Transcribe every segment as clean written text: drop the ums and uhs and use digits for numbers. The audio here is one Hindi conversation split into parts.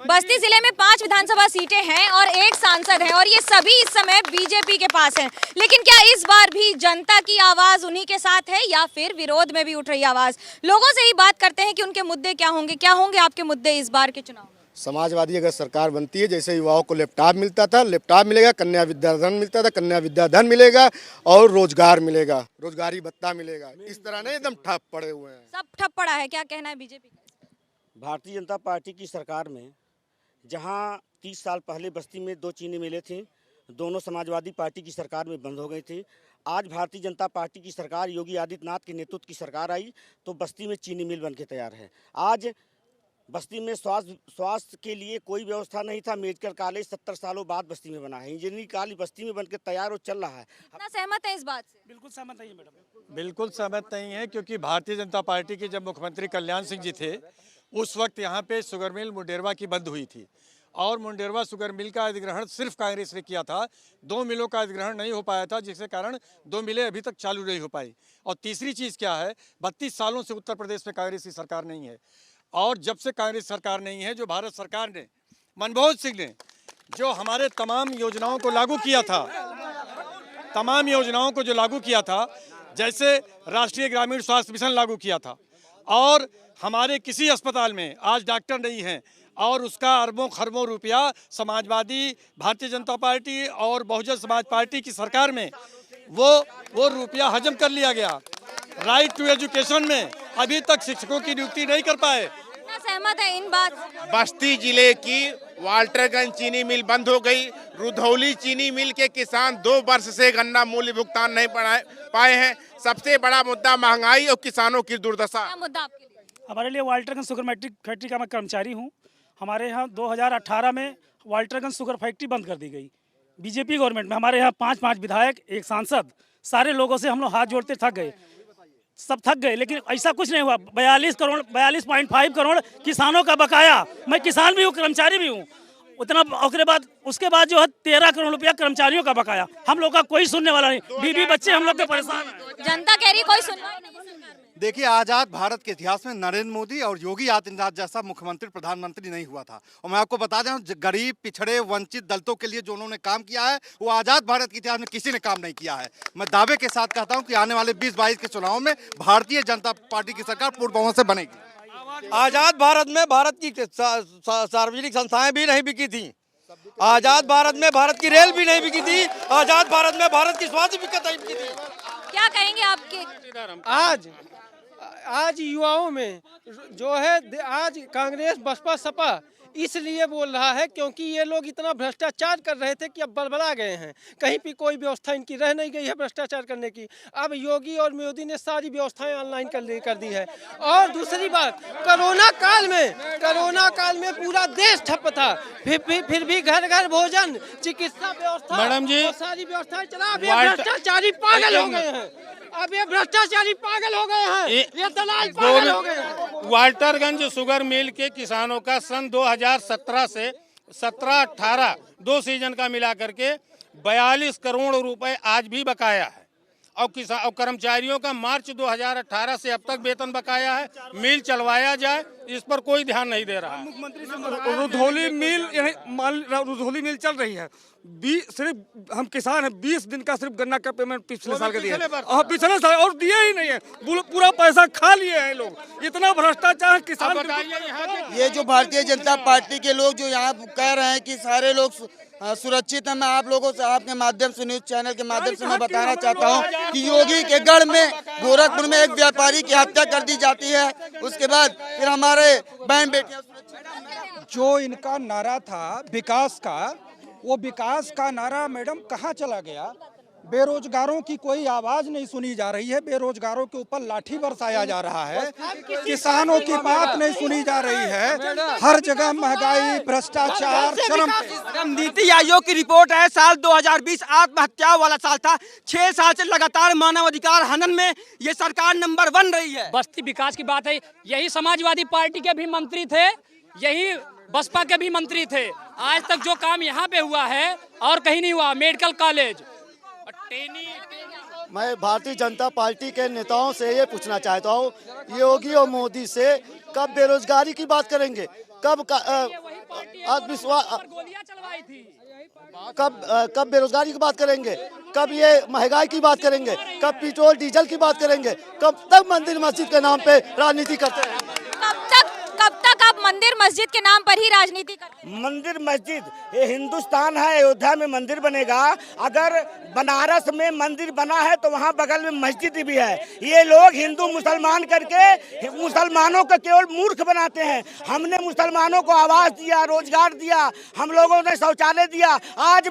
बस्ती जिले में 5 विधानसभा सीटें हैं और 1 सांसद है और ये सभी इस समय बीजेपी के पास हैं। लेकिन क्या इस बार भी जनता की आवाज उन्हीं के साथ है या फिर विरोध में भी उठ रही आवाज? लोगों से ही बात करते हैं कि उनके मुद्दे क्या होंगे आपके मुद्दे इस बार के चुनाव में? समाजवादी अगर सरकार बनती है, जैसे युवाओं को लैपटॉप मिलता था, लैपटॉप मिलेगा, कन्या विद्याधन मिलता था, कन्या विद्याधन मिलेगा और रोजगार मिलेगा, रोजगारी भत्ता मिलेगा। इस तरह नहीं एकदम ठप पड़े हुए हैं, सब ठप पड़ा है। क्या कहना है बीजेपी का? भारतीय जनता पार्टी की सरकार में जहां 30 साल पहले बस्ती में 2 चीनी मिलें थी, दोनों समाजवादी पार्टी की सरकार में बंद हो गई थी। आज भारतीय जनता पार्टी की सरकार, योगी आदित्यनाथ के नेतृत्व की सरकार आई तो बस्ती में चीनी मिल बन के तैयार है। आज बस्ती में स्वास्थ्य के लिए कोई व्यवस्था नहीं था। मेडिकल कॉलेज 70 सालों बाद बस्ती में बना है। इंजीनियरिंग कॉलेज बस्ती में बनकर तैयार और चल रहा है। कितना सहमत है इस बात से? बिल्कुल सहमत नहीं है मैडम, बिल्कुल सहमत नहीं है, क्योंकि भारतीय जनता पार्टी के जब मुख्यमंत्री कल्याण सिंह जी थे उस वक्त यहाँ पे शुगर मिल मुंडेरवा की बंद हुई थी और मुंडेरवा शुगर मिल का अधिग्रहण सिर्फ कांग्रेस ने किया था। 2 मिलों का अधिग्रहण नहीं हो पाया था, जिसके कारण 2 मिलें अभी तक चालू नहीं हो पाई। और तीसरी चीज़ क्या है, 32 सालों से उत्तर प्रदेश में कांग्रेस की सरकार नहीं है और जब से कांग्रेस सरकार नहीं है, जो भारत सरकार ने, मनमोहन सिंह ने जो हमारे तमाम योजनाओं को लागू किया था, तमाम योजनाओं को जो लागू किया था, जैसे राष्ट्रीय ग्रामीण स्वास्थ्य मिशन लागू किया था और हमारे किसी अस्पताल में आज डॉक्टर नहीं है और उसका अरबों खरबों रुपया समाजवादी, भारतीय जनता पार्टी और बहुजन समाज पार्टी की सरकार में वो रुपया हजम कर लिया गया। राइट टू एजुकेशन में अभी तक शिक्षकों की नियुक्ति नहीं कर पाए। कितना सहमत है इन बात से? बस्ती जिले की वाल्टरगंज चीनी मिल बंद हो गई। रुधौली चीनी मिल के किसान 2 वर्ष से गन्ना मूल्य भुगतान नहीं पाए हैं। सबसे बड़ा मुद्दा महंगाई और किसानों की दुर्दशा। क्या मुद्दा आपके लिए? हमारे लिए वाल्टरगंज शुगर फैक्ट्री का मैं कर्मचारी हूँ। हमारे यहाँ 2018 में वाल्टरगंज शुगर फैक्ट्री बंद कर दी गई बीजेपी गवर्नमेंट में। हमारे यहाँ 5 विधायक, 1 सांसद, सारे लोगों से हम लोग हाथ जोड़ते थक गए, सब थक गए, लेकिन ऐसा कुछ नहीं हुआ। 42.5 करोड़ किसानों का बकाया। मैं किसान भी हूँ, कर्मचारी भी हूँ। उतना उसके बाद जो है 13 करोड़ रुपया कर्मचारियों का बकाया। हम लोग का कोई सुनने वाला नहीं। बीवी बच्चे हम लोग के परेशान हैं। जनता कह रही कोई सुनवाई नहीं सरकार में। देखिए, आज़ाद भारत के इतिहास में नरेंद्र मोदी और योगी आदित्यनाथ जैसा मुख्यमंत्री, प्रधानमंत्री नहीं हुआ था। और मैं आपको बता दें, गरीब, पिछड़े, वंचित दलितों के लिए जो उन्होंने काम किया है वो आज़ाद भारत के इतिहास में किसी ने काम नहीं किया है। मैं दावे के साथ कहता हूं कि आने वाले 2022 के चुनाव में भारतीय जनता पार्टी की सरकार पूर्ण बहुमत से बनेगी। आज़ाद भारत में भारत की सार्वजनिक संस्थाएं भी नहीं बिकी थी। आज़ाद भारत में भारत की रेल भी नहीं बिकी थी। आज़ाद भारत में भारत की स्वास्थ्य नहीं बिकी थी। क्या कहेंगे आपके? आज युवाओं में जो है, आज कांग्रेस, बसपा, सपा इसलिए बोल रहा है क्योंकि ये लोग इतना भ्रष्टाचार कर रहे थे कि अब बलबला गए हैं। कहीं भी कोई व्यवस्था इनकी रह नहीं गई है भ्रष्टाचार करने की। अब योगी और मोदी ने सारी व्यवस्थाएं ऑनलाइन कर दी है। और दूसरी बात, कोरोना काल में पूरा देश ठप था, फिर भी घर घर भोजन, चिकित्सा व्यवस्था, मैडम जी, सारी व्यवस्थाएं चला। अब ये भ्रष्टाचारी पागल हो गए हैं। अब ये भ्रष्टाचारी पागल हो गए हैं, ये दलाल पागल हो गए हैं। वाल्टरगंज शुगर मिल के किसानों का सन 2017 से 17-18 2 सीजन का मिला करके 42 करोड़ रुपए आज भी बकाया है और कर्मचारियों का मार्च 2018 से अब तक वेतन बकाया है। मिल चलवाया जाए, इस पर कोई ध्यान नहीं दे रहा है। मुख्यमंत्री से रुधौली मिल चल रही है, सिर्फ हम किसान हैं, 20 दिन का सिर्फ गन्ना का पेमेंट पिछले साल का दिया और पिछले साल और दिए ही नहीं है। पूरा पैसा खा लिए हैं लोग। इतना भ्रष्टाचार किसान। ये जो भारतीय जनता पार्टी के लोग जो यहाँ कह रहे हैं कि सारे लोग सुरक्षित है, मैं आप लोगों से, आपके माध्यम से, न्यूज चैनल के माध्यम से मैं बताना चाहता हूं कि योगी के गढ़ में, गोरखपुर में एक व्यापारी की हत्या कर दी जाती है। उसके बाद फिर हमारे बहन बेटियां। जो इनका नारा था विकास का, वो विकास का नारा मैडम कहाँ चला गया? बेरोजगारों की कोई आवाज नहीं सुनी जा रही है। बेरोजगारों के ऊपर लाठी बरसाया जा रहा है। किसानों की बात नहीं सुनी जा रही है। हर जगह महंगाई, भ्रष्टाचार, शर्म। नीति आयोग की रिपोर्ट है, साल 2020 आत्महत्याओं वाला साल था। 6 साल से लगातार मानवाधिकार हनन में ये सरकार नंबर 1 रही है। बस्ती विकास की बात है, यही समाजवादी पार्टी के भी मंत्री थे, यही बसपा के भी मंत्री थे। आज तक जो काम यहाँ पे हुआ है और कहीं नहीं हुआ। मेडिकल कॉलेज, मैं भारतीय जनता पार्टी के नेताओं से ये पूछना चाहता हूँ, योगी और मोदी से कब बेरोजगारी की बात करेंगे? कब आत्मविश्वास, कब बेरोजगारी की बात करेंगे, कब ये महंगाई की बात करेंगे, कब पेट्रोल डीजल की बात करेंगे, कब तक मंदिर मस्जिद के नाम पे राजनीति करते हैं? कब तक आप मंदिर मस्जिद के नाम पर ही राजनीति करते हैं? मंदिर मस्जिद, ये हिंदुस्तान है, अयोध्या में मंदिर बनेगा। अगर बनारस में मंदिर बना है तो वहाँ बगल में मस्जिद भी है। ये लोग हिंदू मुसलमान करके मुसलमानों को केवल मूर्ख बनाते हैं। हमने मुसलमानों को आवास दिया, रोजगार दिया, हम लोगों ने शौचालय दिया। आज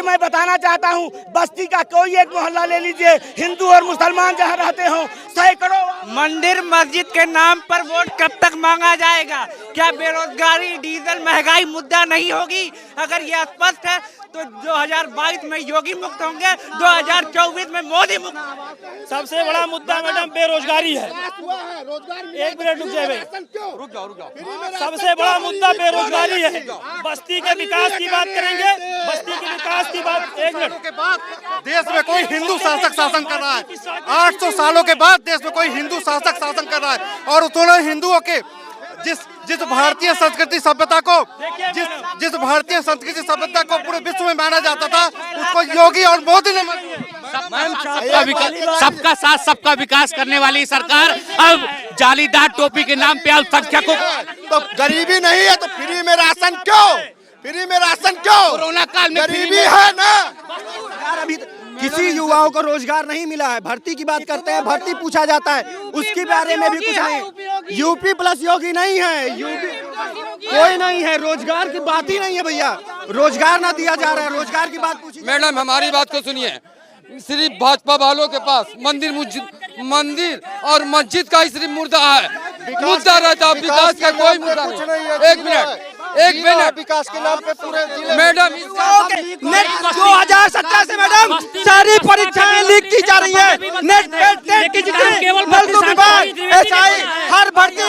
मैं बताना चाहता हूँ, बस्ती का कोई एक मोहल्ला ले लीजिए, हिंदू और मुसलमान जहाँ रहते हो, सैकड़ों मंदिर मस्जिद के नाम पर वोट कब तक मांगा जाएगा? क्या बेरोजगारी, डीजल, महंगाई मुद्दा नहीं होगी? अगर ये स्पष्ट है तो 2022 में योगी मुक्त होंगे, 2024 में मोदी मुक्त। सबसे बड़ा मुद्दा मैडम बेरोजगारी है। एक मिनट रुक जाए, रुक जाओ। सबसे बड़ा मुद्दा बेरोजगारी है। बस्ती के विकास की बात करेंगे, बस्ती के विकास की बात। एक मिनट के बाद देश में कोई हिंदू शासक शासन कर रहा है। 800 सालों के बाद देश में कोई हिंदू शासक शासन कर रहा है, और उन्होंने हिंदुओं के जिस भारतीय संस्कृति सभ्यता को जिस भारतीय संस्कृति सभ्यता को पूरे विश्व में माना जाता था, उसको योगी और मोदी ने सबका साथ सबका विकास करने वाली सरकार अब जालीदार टोपी के नाम पे अल्पसंख्यकों तो गरीबी नहीं है तो फ्री में राशन क्यों? फ्री में राशन क्यों? कोरोना काल में गरीबी है ना। अभी किसी युवाओं को रोजगार नहीं मिला है। भर्ती की बात करते हैं, भर्ती पूछा जाता है, उसके बारे में भी कुछ नहीं। यूपी प्लस योगी नहीं है, यूपी कोई नहीं है। रोजगार की बात ही नहीं है भैया, रोजगार ना दिया जा रहा है। रोजगार की बात पूछिए। मैडम हमारी बात को सुनिए, सिर्फ भाजपा वालों के पास मंदिर और मस्जिद का ही सिर्फ मुद्दा रहता है, विकास का कोई मुद्दा नहीं। एक मिनट विकास के नाम पे पूरे जिले मैडम 2017 से मैडम सारी परीक्षाएं लीक की जा रही है। नेट की केवल हर भर्ती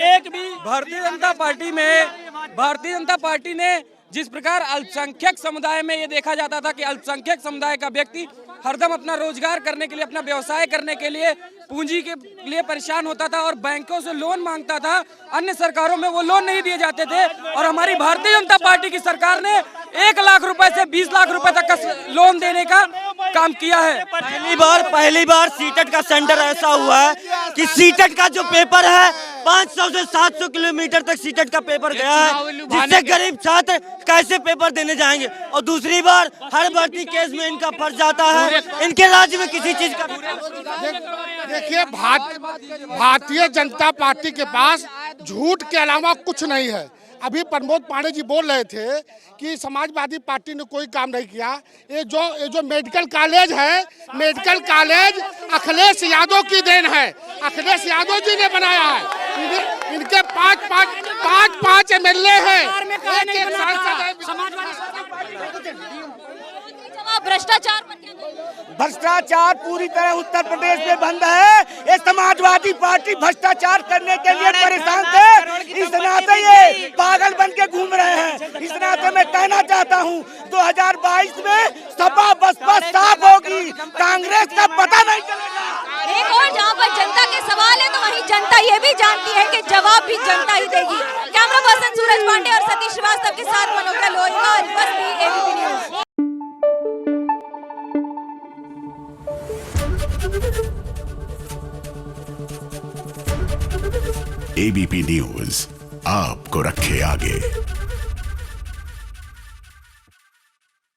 एक भी भारतीय जनता पार्टी ने जिस प्रकार अल्पसंख्यक समुदाय में ये देखा जाता था कि अल्पसंख्यक समुदाय का व्यक्ति हरदम अपना रोजगार करने के लिए, अपना व्यवसाय करने के लिए पूंजी के लिए परेशान होता था और बैंकों से लोन मांगता था। अन्य सरकारों में वो लोन नहीं दिए जाते थे और हमारी भारतीय जनता पार्टी की सरकार ने 1 लाख रुपए से 20 लाख रुपए तक का लोन देने का काम किया है। पहली बार सीटेट का सेंटर ऐसा हुआ है कि सीटेट का जो पेपर है 500 से 700 किलोमीटर तक सीटेट का पेपर गया है, जिससे गरीब छात्र कैसे पेपर देने जाएंगे। और दूसरी बार हर भर्ती केस में इनका फर्ज जाता है, इनके राज्य में किसी चीज का। देखिए, भारतीय जनता पार्टी के पास झूठ के अलावा कुछ नहीं है। अभी प्रमोद पांडे जी बोल रहे थे कि समाजवादी पार्टी ने कोई काम नहीं किया। ये जो मेडिकल कॉलेज है, मेडिकल कॉलेज अखिलेश यादव की देन है। अखिलेश यादव जी ने बनाया है। इनके पाँच एमएलए हैं, एक सांसद है। भ्रष्टाचार पूरी तरह उत्तर प्रदेश में बंद है। ये समाजवादी पार्टी भ्रष्टाचार करने के लिए परेशान थे, इस नाते ये पागल बन के घूम रहे हैं। इस नाते मैं कहना चाहता हूँ 2022 में सपा बसपा साफ होगी, कांग्रेस का पता नहीं चलेगा। एक और जहाँ पर जनता के सवाल है तो वहीं जनता ये भी जानती है कि जवाब भी जनता ही देगी। कैमरा पर्सन सूरज पांडे और सतीश श्रीवास्तव के साथ मनोज लोहिया, बस्ती एबीपी न्यूज। एबीपी न्यूज आपको रखे आगे।